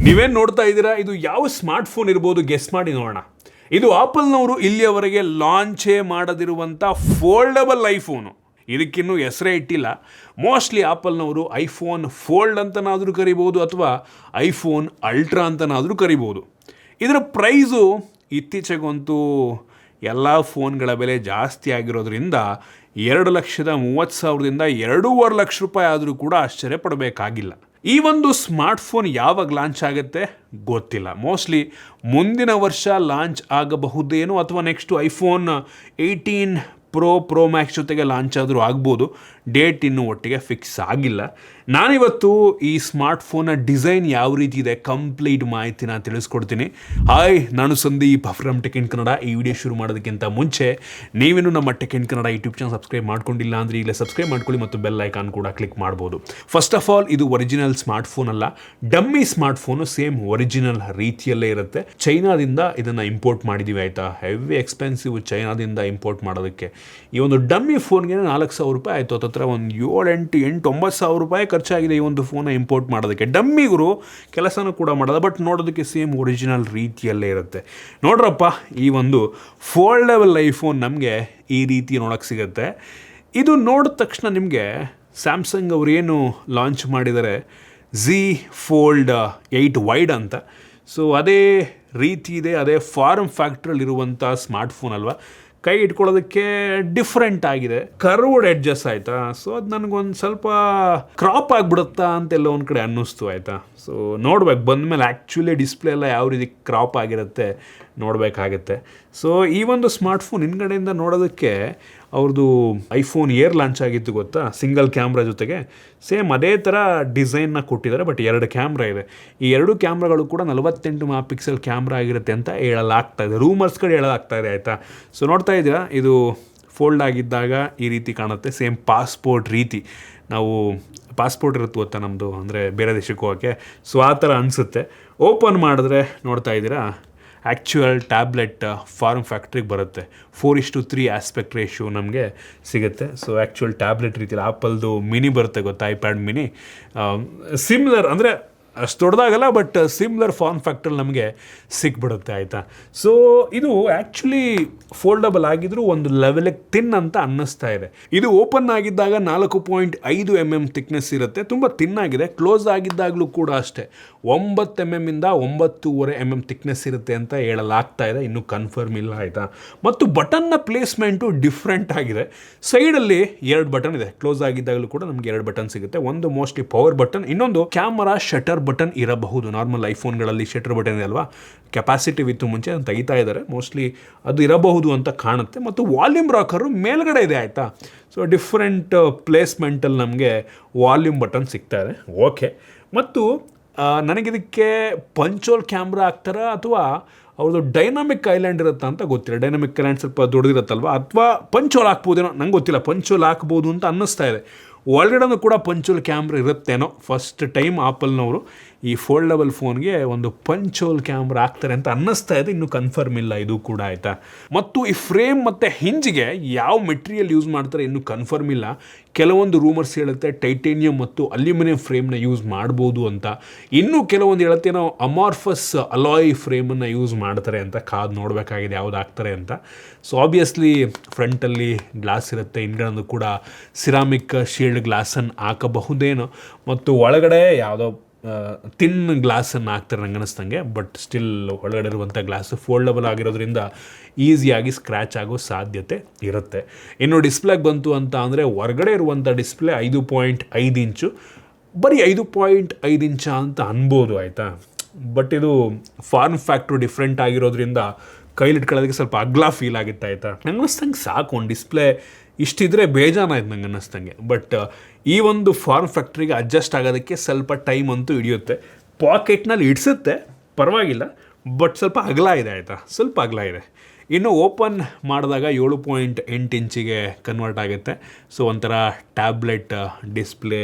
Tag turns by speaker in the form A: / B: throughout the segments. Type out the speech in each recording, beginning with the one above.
A: ನೀವೇನು ನೋಡ್ತಾ ಇದ್ದೀರಾ, ಇದು ಯಾವ ಸ್ಮಾರ್ಟ್ ಫೋನ್ ಇರ್ಬೋದು ಗೆಸ್ ಮಾಡಿ ನೋಡೋಣ. ಇದು ಆಪಲ್ನವರು ಇಲ್ಲಿಯವರೆಗೆ ಲಾಂಚೇ ಮಾಡದಿರುವಂಥ ಫೋಲ್ಡಬಲ್ ಐಫೋನು. ಇದಕ್ಕಿನ್ನೂ ಹೆಸರೇ ಇಟ್ಟಿಲ್ಲ. ಮೋಸ್ಟ್ಲಿ ಆಪಲ್ನವರು ಐಫೋನ್ ಫೋಲ್ಡ್ ಅಂತನಾದರೂ ಕರಿಬೋದು ಅಥವಾ ಐಫೋನ್ ಅಲ್ಟ್ರಾ ಅಂತನಾದರೂ ಕರಿಬೋದು. ಇದರ ಪ್ರೈಸು ಇತ್ತೀಚೆಗಂತೂ ಎಲ್ಲ ಫೋನ್ಗಳ ಬೆಲೆ ಜಾಸ್ತಿ ಆಗಿರೋದ್ರಿಂದ 2,30,000ದಿಂದ 2.5 ಲಕ್ಷ ರೂಪಾಯಿ ಆದರೂ ಕೂಡ ಆಶ್ಚರ್ಯ ಪಡಬೇಕಾಗಿಲ್ಲ. ಈ ಒಂದು ಸ್ಮಾರ್ಟ್ಫೋನ್ ಯಾವಾಗ ಲಾಂಚ್ ಆಗುತ್ತೆ ಗೊತ್ತಿಲ್ಲ. ಮೋಸ್ಟ್ಲಿ ಮುಂದಿನ ವರ್ಷ ಲಾಂಚ್ ಆಗಬಹುದೇನೋ ಅಥವಾ ನೆಕ್ಸ್ಟು ಐಫೋನ್ 18 ಪ್ರೋ ಮ್ಯಾಕ್ಸ್ ಜೊತೆಗೆ ಲಾಂಚ್ ಆದರೂ ಆಗ್ಬೋದು. ಡೇಟ್ ಇನ್ನೂ ಒಟ್ಟಿಗೆ ಫಿಕ್ಸ್ ಆಗಿಲ್ಲ. ನಾನಿವತ್ತು ಈ ಸ್ಮಾರ್ಟ್ಫೋನ್ನ ಡಿಸೈನ್ ಯಾವ ರೀತಿ ಇದೆ ಕಂಪ್ಲೀಟ್ ಮಾಹಿತಿನ ತಿಳಿಸ್ಕೊಡ್ತೀನಿ. ಹಾಯ್, ನಾನು Sandeep from tech in Kannada. ಈ ವಿಡಿಯೋ ಶುರು ಮಾಡೋದಕ್ಕಿಂತ ಮುಂಚೆ ನೀವೇನು ನಮ್ಮ tech in Kannada YouTube channel subscribe ಮಾಡ್ಕೊಂಡಿಲ್ಲ ಅಂದರೆ ಈಗಲೇ ಸಬ್ಸ್ಕ್ರೈಬ್ ಮಾಡ್ಕೊಳ್ಳಿ ಮತ್ತು ಬೆಲ್ ಐಕಾನ್ ಕೂಡ ಕ್ಲಿಕ್ ಮಾಡ್ಬೋದು. ಫಸ್ಟ್ ಆಫ್ ಆಲ್, ಇದು ಒರಿಜಿನಲ್ ಸ್ಮಾರ್ಟ್ಫೋನ್ ಅಲ್ಲ, ಡಮ್ಮಿ ಸ್ಮಾರ್ಟ್ಫೋನು. ಸೇಮ್ ಒರಿಜಿನಲ್ ರೀತಿಯಲ್ಲೇ ಇರುತ್ತೆ. ಚೈನಾದಿಂದ ಇದನ್ನು ಇಂಪೋರ್ಟ್ ಮಾಡಿದ್ದೀವಿ ಆಯಿತಾ. ಹೆವಿ ಎಕ್ಸ್ಪೆನ್ಸಿವ್ ಚೈನಾದಿಂದ ಇಂಪೋರ್ಟ್ ಮಾಡೋದಕ್ಕೆ. ಈ ಒಂದು ಡಮ್ಮಿ ಫೋನ್ಗೆ 4,000 ರೂಪಾಯಿ ಆಯಿತು. ಹತ್ರ ಒಂದು 7,000-9,000 ರೂಪಾಯಿ ಖರ್ಚಾಗಿದೆ ಈ ಒಂದು ಫೋನ ಇಂಪೋರ್ಟ್ ಮಾಡೋದಕ್ಕೆ. ಡಮ್ಮಿಗರು ಕೆಲಸನೂ ಕೂಡ ಮಾಡೋದು, ಬಟ್ ನೋಡೋದಕ್ಕೆ ಸೇಮ್ ಒರಿಜಿನಲ್ ರೀತಿಯಲ್ಲೇ ಇರುತ್ತೆ. ನೋಡ್ರಪ್ಪ, ಈ ಒಂದು ಫೋಲ್ಡಬಲ್ ಐಫೋನ್ ನಮಗೆ ಈ ರೀತಿ ನೋಡೋಕ್ಕೆ ಸಿಗುತ್ತೆ. ಇದು ನೋಡಿದ ತಕ್ಷಣ ನಿಮಗೆ ಸ್ಯಾಮ್ಸಂಗ್ ಅವರು ಏನು ಲಾಂಚ್ ಮಾಡಿದ್ದಾರೆ Z Fold 8 ವೈಡ್ ಅಂತ, ಸೊ ಅದೇ ರೀತಿ ಇದೆ. ಅದೇ ಫಾರ್ಮ್ ಫ್ಯಾಕ್ಟ್ರಲ್ಲಿರುವಂಥ ಸ್ಮಾರ್ಟ್ಫೋನ್ ಅಲ್ವಾ. ಕೈ ಇಟ್ಕೊಳ್ಳೋದಕ್ಕೆ ಡಿಫ್ರೆಂಟ್ ಆಗಿದೆ. ಕರ್ವ್ಡ್ ಎಡ್ಜಸ್ ಆಯಿತಾ. ಸೊ ಅದು ನನಗೊಂದು ಸ್ವಲ್ಪ ಕ್ರಾಪ್ ಆಗಿಬಿಡುತ್ತಾ ಅಂತೆಲ್ಲ ಒಂದು ಕಡೆ ಅನ್ನಿಸ್ತು ಆಯಿತಾ. ಸೊ ನೋಡ್ಬೇಕು ಬಂದಮೇಲೆ ಆ್ಯಕ್ಚುಲಿ ಡಿಸ್ಪ್ಲೇ ಎಲ್ಲ ಯಾವ ರೀತಿ ಕ್ರಾಪ್ ಆಗಿರುತ್ತೆ ನೋಡಬೇಕಾಗತ್ತೆ. ಸೊ ಈ ಒಂದು ಸ್ಮಾರ್ಟ್ಫೋನ್ ಹಿಂದ್ಗಡೆಯಿಂದ ನೋಡೋದಕ್ಕೆ ಅವ್ರದ್ದು ಐಫೋನ್ ಏರ್ ಲಾಂಚ್ ಆಗಿತ್ತು ಗೊತ್ತಾ, ಸಿಂಗಲ್ ಕ್ಯಾಮ್ರಾ ಜೊತೆಗೆ. ಸೇಮ್ ಅದೇ ಥರ ಡಿಸೈನ್ನ ಕೊಟ್ಟಿದ್ದಾರೆ, ಬಟ್ 2 ಕ್ಯಾಮ್ರಾ ಇದೆ. ಈ 2 ಕ್ಯಾಮ್ರಾಗಳು ಕೂಡ 48 MP ಕ್ಯಾಮ್ರಾ ಆಗಿರುತ್ತೆ ಅಂತ ಹೇಳಲಾಗ್ತಾ ಇದೆ. ರೂಮರ್ಸ್ಗಳು ಹೇಳಲಾಗ್ತಾ ಇದೆ ಆಯಿತಾ. ಸೊ ನೋಡ್ತಾ ಇದ್ದೀರಾ, ಇದು ಫೋಲ್ಡ್ ಆಗಿದ್ದಾಗ ಈ ರೀತಿ ಕಾಣುತ್ತೆ. ಸೇಮ್ ಪಾಸ್ಪೋರ್ಟ್ ರೀತಿ. ನಾವು ಪಾಸ್ಪೋರ್ಟ್ ಇರುತ್ತೆ ಗೊತ್ತಾ ನಮ್ಮದು, ಅಂದರೆ ಬೇರೆ ದೇಶಕ್ಕೆ ಹೋಗೋಕ್ಕೆ. ಸೊ ಆ ಥರ ಅನಿಸುತ್ತೆ. ಓಪನ್ ಮಾಡಿದ್ರೆ ನೋಡ್ತಾ ಇದ್ದೀರಾ, ಆ್ಯಕ್ಚುಯಲ್ ಟ್ಯಾಬ್ಲೆಟ್ ಫಾರ್ಮ್ ಫ್ಯಾಕ್ಟ್ರಿಗೆ ಬರುತ್ತೆ. 4:3 ಆಸ್ಪೆಕ್ಟ್ ರೇಷಿಯೋ ನಮಗೆ ಸಿಗುತ್ತೆ. ಸೊ ಆ್ಯಕ್ಚುಯಲ್ ಟ್ಯಾಬ್ಲೆಟ್ ರೀತಿಯಲ್ಲಿ ಆ್ಯಪಲ್ದು ಮಿನಿ ಬರುತ್ತೆ ಗೊತ್ತಾ, ಐಪ್ಯಾಡ್ ಮಿನಿ. ಸಿಮಿಲರ್ ಅಂದರೆ ಅಷ್ಟು ದೊಡ್ಡದಾಗಲ್ಲ, ಬಟ್ ಸಿಮಿಲರ್ ಫಾರ್ಮ್ ಫ್ಯಾಕ್ಟ್ರಲ್ಲಿ ನಮಗೆ ಸಿಕ್ಬಿಡುತ್ತೆ ಆಯಿತಾ. ಸೊ ಇದು ಆ್ಯಕ್ಚುಲಿ ಫೋಲ್ಡಬಲ್ ಆಗಿದ್ರೂ ಒಂದು ಲೆವೆಲಿಗೆ ತಿನ್ ಅಂತ ಅನ್ನಿಸ್ತಾ ಇದೆ. ಇದು ಓಪನ್ ಆಗಿದ್ದಾಗ 4.5 mm ಥಿಕ್ನೆಸ್ ಇರುತ್ತೆ, ತುಂಬ ತಿನ್ನಾಗಿದೆ. ಕ್ಲೋಸ್ ಆಗಿದ್ದಾಗಲೂ ಕೂಡ ಅಷ್ಟೇ 9 mm ಇಂದ 9.5 mm ಥಿಕ್ನೆಸ್ ಇರುತ್ತೆ ಅಂತ ಹೇಳಲಾಗ್ತಾ ಇದೆ. ಇನ್ನೂ ಕನ್ಫರ್ಮ್ ಇಲ್ಲ ಆಯಿತಾ. ಮತ್ತು ಬಟನ್ನ ಪ್ಲೇಸ್ಮೆಂಟು ಡಿಫ್ರೆಂಟ್ ಆಗಿದೆ. ಸೈಡಲ್ಲಿ 2 ಬಟನ್ ಇದೆ. ಕ್ಲೋಸ್ ಆಗಿದ್ದಾಗಲೂ ಕೂಡ ನಮಗೆ 2 ಬಟನ್ ಸಿಗುತ್ತೆ. ಒಂದು ಮೋಸ್ಟ್ಲಿ ಪವರ್ ಬಟನ್, ಇನ್ನೊಂದು ಕ್ಯಾಮರಾ ಶಟರ್ ಬಟನ್ ಇರಬಹುದು. ನಾರ್ಮಲ್ ಐಫೋನ್ಗಳಲ್ಲಿ ಶಟರ್ ಬಟನ್ ಇದೆ ಅಲ್ವಾ, ಕೆಪಾಸಿಟಿವ್ ಇತ್ತು ಮುಂಚೆ, ಅಂತ ತೆಗಿತಾ ಇದ್ದಾರೆ. ಮೋಸ್ಟ್ಲಿ ಅದು ಇರಬಹುದು ಅಂತ ಕಾಣುತ್ತೆ. ಮತ್ತು ವಾಲ್ಯೂಮ್ ರಾಕರು ಮೇಲ್ಗಡೆ ಇದೆ ಆಯಿತಾ. ಸೊ ಡಿಫ್ರೆಂಟ್ ಪ್ಲೇಸ್ಮೆಂಟಲ್ಲಿ ನಮಗೆ ವಾಲ್ಯೂಮ್ ಬಟನ್ ಸಿಗ್ತಾ ಇದೆ. ಓಕೆ. ಮತ್ತು ನನಗಿದಕ್ಕೆ ಪಂಚೋಲ್ ಕ್ಯಾಮ್ರಾ ಹಾಕ್ತಾರ ಅಥವಾ ಅವ್ರದ್ದು ಡೈನಾಮಿಕ್ ಐಲ್ಯಾಂಡ್ ಇರುತ್ತಾ ಅಂತ ಗೊತ್ತಿಲ್ಲ. ಡೈನಾಮಿಕ್ ಐಲ್ಯಾಂಡ್ ಸ್ವಲ್ಪ ದೊಡ್ಡದಿರುತ್ತಲ್ವ, ಅಥವಾ ಪಂಚೋಲ್ ಹಾಕ್ಬೋದೇನೋ, ನಂಗೆ ಗೊತ್ತಿಲ್ಲ. ಪಂಚೋಲ್ ಹಾಕ್ಬೋದು ಅಂತ ಅನ್ನಿಸ್ತಾ ಇದೆ. ಒಳಗಡೆನೂ ಕೂಡ ಪಂಚೋಲ್ ಕ್ಯಾಮ್ರಾ ಇರುತ್ತೇನೋ. ಫಸ್ಟ್ ಟೈಮ್ ಆಪಲ್ನವರು ಈ ಫೋಲ್ಡಬಲ್ ಫೋನ್ಗೆ ಒಂದು ಪಂಚೋಲ್ ಕ್ಯಾಮ್ರಾ ಹಾಕ್ತಾರೆ ಅಂತ ಅನ್ನಿಸ್ತಾ ಇದೆ. ಇನ್ನೂ ಕನ್ಫರ್ಮ್ ಇಲ್ಲ ಇದು ಕೂಡ ಆಯಿತಾ. ಮತ್ತು ಈ ಫ್ರೇಮ್ ಮತ್ತು ಹಿಂಜಿಗೆ ಯಾವ ಮೆಟೀರಿಯಲ್ ಯೂಸ್ ಮಾಡ್ತಾರೆ ಇನ್ನೂ ಕನ್ಫರ್ಮ್ ಇಲ್ಲ. ಕೆಲವೊಂದು ರೂಮರ್ಸ್ ಹೇಳುತ್ತೆ ಟೈಟೇನಿಯಂ ಮತ್ತು ಅಲ್ಯೂಮಿನಿಯಂ ಫ್ರೇಮ್ನ ಯೂಸ್ ಮಾಡ್ಬೋದು ಅಂತ. ಇನ್ನೂ ಕೆಲವೊಂದು ಹೇಳುತ್ತೆ ನಾವು ಅಮಾರ್ಫಸ್ ಅಲಾಯ್ ಫ್ರೇಮನ್ನು ಯೂಸ್ ಮಾಡ್ತಾರೆ ಅಂತ. ಕಾದು ನೋಡಬೇಕಾಗಿದೆ ಯಾವ್ದು ಹಾಕ್ತಾರೆ ಅಂತ. ಸೊ ಆಬ್ವಿಯಸ್ಲಿ ಫ್ರಂಟಲ್ಲಿ ಗ್ಲಾಸ್ ಇರುತ್ತೆ, ಹಿಂದ್ಗಡೆ ಕೂಡ ಸಿರಾಮಿಕ್ ಶೀಲ್ಡ್ ಗ್ಲಾಸನ್ನು ಹಾಕಬಹುದೇನೋ. ಮತ್ತು ಒಳಗಡೆ ಯಾವುದೋ ತಿನ್ ಗ್ಲಾಸನ್ನು ಹಾಕ್ತಾರೆ ನಂಗೆ ಅನ್ನಿಸ್ತಂಗೆ. ಬಟ್ ಸ್ಟಿಲ್ ಒಳಗಡೆ ಇರುವಂಥ ಗ್ಲಾಸು ಫೋಲ್ಡಬಲ್ ಆಗಿರೋದ್ರಿಂದ ಈಸಿಯಾಗಿ ಸ್ಕ್ರ್ಯಾಚ್ ಆಗೋ ಸಾಧ್ಯತೆ ಇರುತ್ತೆ. ಇನ್ನು ಡಿಸ್ಪ್ಲೇಗೆ ಬಂತು ಅಂತ ಅಂದರೆ ಹೊರಗಡೆ ಇರುವಂಥ ಡಿಸ್ಪ್ಲೇ 5.5 ಇಂಚು, ಬರೀ 5.5 ಇಂಚ ಅಂತ ಅನ್ಬೋದು ಆಯಿತಾ. ಬಟ್ ಇದು ಫಾರ್ಮ್ ಫ್ಯಾಕ್ಟ್ರು ಡಿಫ್ರೆಂಟ್ ಆಗಿರೋದ್ರಿಂದ ಕೈಲಿಟ್ಕೊಳ್ಳೋದಕ್ಕೆ ಸ್ವಲ್ಪ ಅಗ್ಲ ಫೀಲ್ ಆಗುತ್ತೆ ಆಯಿತಾ. ನಂಗೆ ಅನ್ನಿಸ್ತಂಗೆ ಸಾಕು ಒಂದು ಡಿಸ್ಪ್ಲೇ ಇಷ್ಟಿದ್ರೆ ಬೇಜಾನಾಯ್ತು ನಂಗೆ ಅನ್ನಿಸ್ತಂಗೆ. ಬಟ್ ಈ ಒಂದು ಫಾರ್ಮ್ ಫ್ಯಾಕ್ಟ್ರಿಗೆ ಅಡ್ಜಸ್ಟ್ ಆಗೋದಕ್ಕೆ ಸ್ವಲ್ಪ ಟೈಮ್ ಅಂತೂ ಹಿಡಿಯುತ್ತೆ. ಪಾಕೆಟ್ನಲ್ಲಿ ಇಡಿಸುತ್ತೆ, ಪರವಾಗಿಲ್ಲ, ಬಟ್ ಸ್ವಲ್ಪ ಅಗಲ ಇದೆ ಆಯಿತಾ, ಸ್ವಲ್ಪ ಅಗಲ ಇದೆ. ಇನ್ನು ಓಪನ್ ಮಾಡಿದಾಗ 7.8 ಇಂಚಿಗೆ ಕನ್ವರ್ಟ್ ಆಗುತ್ತೆ. ಸೊ ಒಂಥರ ಟ್ಯಾಬ್ಲೆಟ್ ಡಿಸ್ಪ್ಲೇ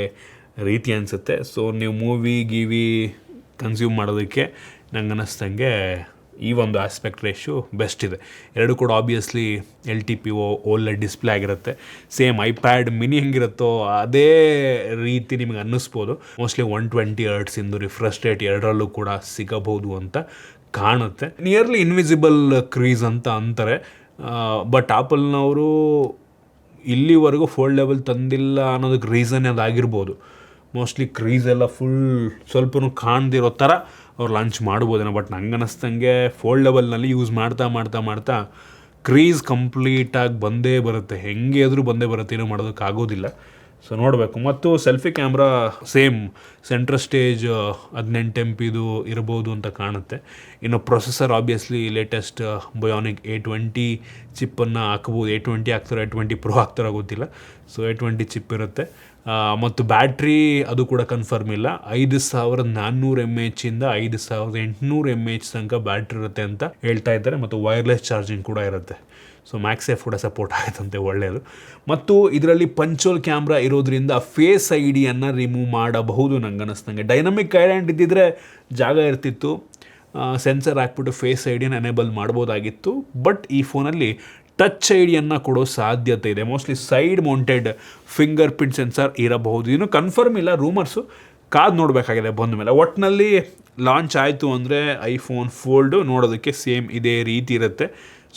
A: ರೀತಿ ಅನಿಸುತ್ತೆ. ಸೊ ನೀವು ಮೂವಿ ಗೀವಿ ಕನ್ಸ್ಯೂಮ್ ಮಾಡೋದಕ್ಕೆ ನಂಗೆ ಅನ್ನಿಸ್ತಂಗೆ ಈ ಒಂದು ಆಸ್ಪೆಕ್ಟ್ ರೇಷಿಯೋ ಬೆಸ್ಟ್ ಇದೆ. ಎರಡು ಕೂಡ ಆಬ್ವಿಯಸ್ಲಿ LTPO OLED ಡಿಸ್ಪ್ಲೇ ಆಗಿರುತ್ತೆ. ಸೇಮ್ ಐಪ್ಯಾಡ್ ಮಿನಿ ಹೆಂಗಿರುತ್ತೋ ಅದೇ ರೀತಿ ನಿಮಗೆ ಅನ್ನಿಸ್ಬೋದು. ಮೋಸ್ಟ್ಲಿ 120 Hz ಇಂದು ರಿಫ್ರೆಶ್ ರೇಟ್ ಎರಡರಲ್ಲೂ ಕೂಡ ಸಿಗಬಹುದು ಅಂತ ಕಾಣುತ್ತೆ. ನಿಯರ್ಲಿ ಇನ್ವಿಸಿಬಲ್ ಕ್ರೀಸ್ ಅಂತ ಅಂತಾರೆ. ಬಟ್ ಆಪಲ್ನವರು ಇಲ್ಲಿವರೆಗೂ ಫೋಲ್ಡೇಬಲ್ ತಂದಿಲ್ಲ ಅನ್ನೋದಕ್ಕೆ ರೀಸನ್ ಅದಾಗಿರ್ಬೋದು. ಮೋಸ್ಟ್ಲಿ ಕ್ರೀಸ್ ಎಲ್ಲ ಫುಲ್ ಸ್ವಲ್ಪನೂ ಕಾಣದಿರೋ ಥರ ಅವ್ರು ಲಾಂಚ್ ಮಾಡ್ಬೋದೇನೋ. ಬಟ್ ನಂಗೆ ಅನ್ನಿಸ್ದಂಗೆ ಫೋಲ್ಡಬಲ್ನಲ್ಲಿ ಯೂಸ್ ಮಾಡ್ತಾ ಕ್ರೀಸ್ ಕಂಪ್ಲೀಟಾಗಿ ಬಂದೇ ಬರುತ್ತೆ, ಹೆಂಗೆ ಆದರೂ ಬಂದೇ ಬರುತ್ತೆ, ಏನೂ ಮಾಡೋದಕ್ಕಾಗೋದಿಲ್ಲ. ಸೊ ನೋಡಬೇಕು. ಮತ್ತು selfie camera same centre stage 18 MP ಇರ್ಬೋದು ಅಂತ ಕಾಣುತ್ತೆ. ಇನ್ನು processor obviously latest bionic A20 ಚಿಪ್ಪನ್ನು ಹಾಕ್ಬೋದು. A20 ಹಾಕ್ತಾರೆ, A20 Pro ಹಾಕ್ತಾರೋ ಗೊತ್ತಿಲ್ಲ. ಸೊ A20 ಚಿಪ್ ಇರುತ್ತೆ. ಮತ್ತು ಬ್ಯಾಟ್ರಿ ಅದು ಕೂಡ ಕನ್ಫರ್ಮ್ ಇಲ್ಲ. 5400 mAh ಇಂದ 5800 mAh ತನಕ ಬ್ಯಾಟ್ರಿ ಇರುತ್ತೆ ಅಂತ ಹೇಳ್ತಾ ಇದ್ದಾರೆ. ಮತ್ತು ವೈರ್ಲೆಸ್ ಚಾರ್ಜಿಂಗ್ ಕೂಡ ಇರುತ್ತೆ. ಸೊ ಮ್ಯಾಕ್ಸೇಫ್ ಕೂಡ ಸಪೋರ್ಟ್ ಆಗುತ್ತಂತೆ, ಒಳ್ಳೆಯದು. ಮತ್ತು ಇದರಲ್ಲಿ ಪಂಚೋಲ್ ಕ್ಯಾಮ್ರಾ ಇರೋದ್ರಿಂದ ಫೇಸ್ ID ರಿಮೂವ್ ಮಾಡಬಹುದು ನಂಗೆ ಅನ್ನಿಸ್ದಂಗೆ. ಡೈನಮಿಕ್ ಐಲ್ಯಾಂಡ್ ಇದ್ದಿದ್ರೆ ಜಾಗ ಇರ್ತಿತ್ತು, ಸೆನ್ಸರ್ ಹಾಕ್ಬಿಟ್ಟು ಫೇಸ್ ID ಎನೇಬಲ್ ಮಾಡ್ಬೋದಾಗಿತ್ತು. ಬಟ್ ಈ ಫೋನಲ್ಲಿ ಟಚ್ ID ಕೊಡೋ ಸಾಧ್ಯತೆ ಇದೆ. Mostly side mounted finger print sensor ಇರಬಹುದು. ಇನ್ನು ಕನ್ಫರ್ಮ್ ಇಲ್ಲ, ರೂಮರ್ಸು, ಕಾದು ನೋಡಬೇಕಾಗಿದೆ ಬಂದ ಮೇಲೆ. ಒಟ್ಟಿನಲ್ಲಿ ಲಾಂಚ್ ಆಯಿತು ಅಂದರೆ ಐಫೋನ್ ಫೋಲ್ಡು ನೋಡೋದಕ್ಕೆ ಸೇಮ್ ಇದೇ ರೀತಿ ಇರುತ್ತೆ.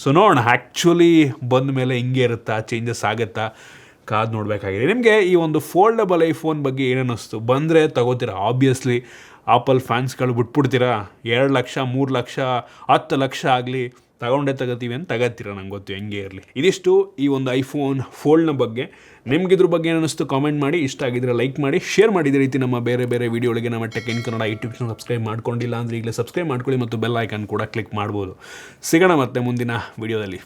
A: ಸೊ ನೋಡೋಣ ಆ್ಯಕ್ಚುಲಿ ಬಂದ ಮೇಲೆ ಹಿಂಗೆ ಇರುತ್ತಾ, ಚೇಂಜಸ್ ಆಗುತ್ತಾ, ಕಾದು ನೋಡಬೇಕಾಗಿದೆ. ನಿಮಗೆ ಈ ಒಂದು ಫೋಲ್ಡಬಲ್ ಐಫೋನ್ ಬಗ್ಗೆ ಏನೇನಿಸ್ತು? ಬಂದರೆ ತಗೋತೀರಾ? ಆಬ್ವಿಯಸ್ಲಿ ಆಪಲ್ ಫ್ಯಾನ್ಸ್ಗಳು ಬಿಟ್ಬಿಡ್ತೀರಾ? 2 ಲಕ್ಷ 3 ಲಕ್ಷ 10 ಲಕ್ಷ ಆಗಲಿ ತಗೋತೀವಿ ಅಂತ ತಗೋತೀರ, ನಂಗೆ ಗೊತ್ತು, ಹೆಂಗೆ ಇರಲಿ. ಇದಿಷ್ಟು ಈ ಒಂದು ಐಫೋನ್ ಫೋಲ್ಡ್ನ ಬಗ್ಗೆ. ನಿಮ್ಗಿದ್ರ ಬಗ್ಗೆ ಏನಿಸ್ತು ಕಾಮೆಂಟ್ ಮಾಡಿ. ಇಷ್ಟ ಆಗಿದ್ರೆ ಲೈಕ್ ಮಾಡಿ, ಶೇರ್ ಮಾಡಿದ ರೀತಿ ನಮ್ಮ ಬೇರೆ ಬೇರೆ ವೀಡಿಯೋಗಳಿಗೆ ನಮ್ಮ tech in Kannada YouTube channel subscribe ಮಾಡ್ಕೊಂಡಿಲ್ಲ ಅಂದರೆ ಈಗಲೇ ಸಬ್ಸ್ಕ್ರೈಬ್ ಮಾಡ್ಕೊಳ್ಳಿ ಮತ್ತು ಬೆಲ್ ಐಕಾನ್ ಕೂಡ ಕ್ಲಿಕ್ ಮಾಡ್ಬೋದು. ಸಿಗೋಣ ಮತ್ತೆ ಮುಂದಿನ ವೀಡಿಯೋದಲ್ಲಿ.